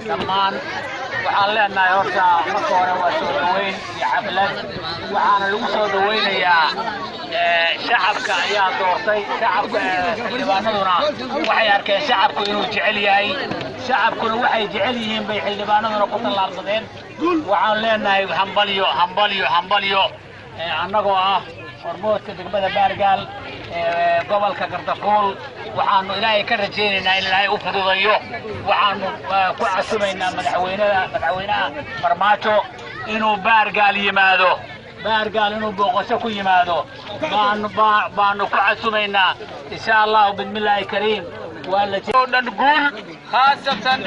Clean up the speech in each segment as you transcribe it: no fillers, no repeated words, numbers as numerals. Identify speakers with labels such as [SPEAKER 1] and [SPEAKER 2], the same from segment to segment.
[SPEAKER 1] dhammaan waxaan leenahay horta marka hore waa soo dhaweyn iyo xaflad waxaana lagu soo dhaweynayaa shacabka ayaa doortay shacabka xildhibaanaduna waxay arkeen shacabku inuu jecel yahay shacabkuna waxay jecel yihiin bay xildhibaanaduna ku tallaabsadeen waxaan leenahay hambalyo annagoo ah hormoodka degmada Baargaal gobolka Gardafuul waxaanu ilaahay ka rajaynaynaa in ilaahay u fududeeyo waxaanu ku casumaynaa madaxweynaha Farmaajo inuu Baargaal yimaado inuu booqasho ku yimaado baanu ku casumaynaa insha Allah bismillaahi kariim wala joodan guul khaasatan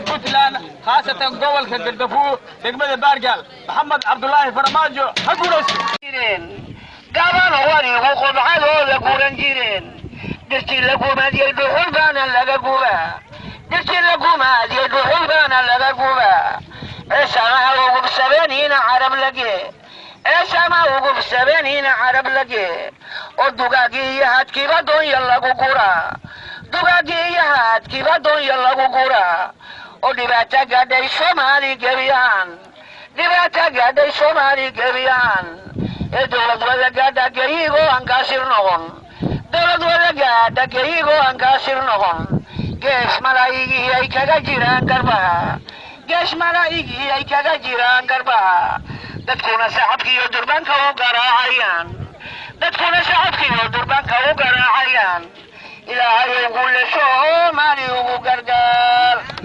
[SPEAKER 1] Puntland khaasatan gobolka Gardafuul degmada Baargaal Maxamed Cabdullaahi Farmaajo ha guulaysto قابل واري وقوم على لقورن جيرين دشتي لقوما دي دخول بانا لقوبا دشتي لقوما دي دخول بانا لقوبا ايش انا وقف سبانين عرب لقي ايش انا وقف سبانين عرب لقي ودقاقي هات كيبا دون يلا قورا دقاقي هات كيبا دون يلا قورا ودباتا قادي شمالي قبيان دباتا قادي شمالي قبيان دولد ولا قاعدة جيجو أنكاسر نغون دولد ولا قاعدة جيجو أنكاسر نغون جيش ملايجي أي كذا جيران كربها جيش ملايجي أي كذا جيران كربها تكون سحب كيو دربان كهو قراعيان تكون سحب كيو دربان كهو قراعيان إلى هاي يقول شو مالي وقرقال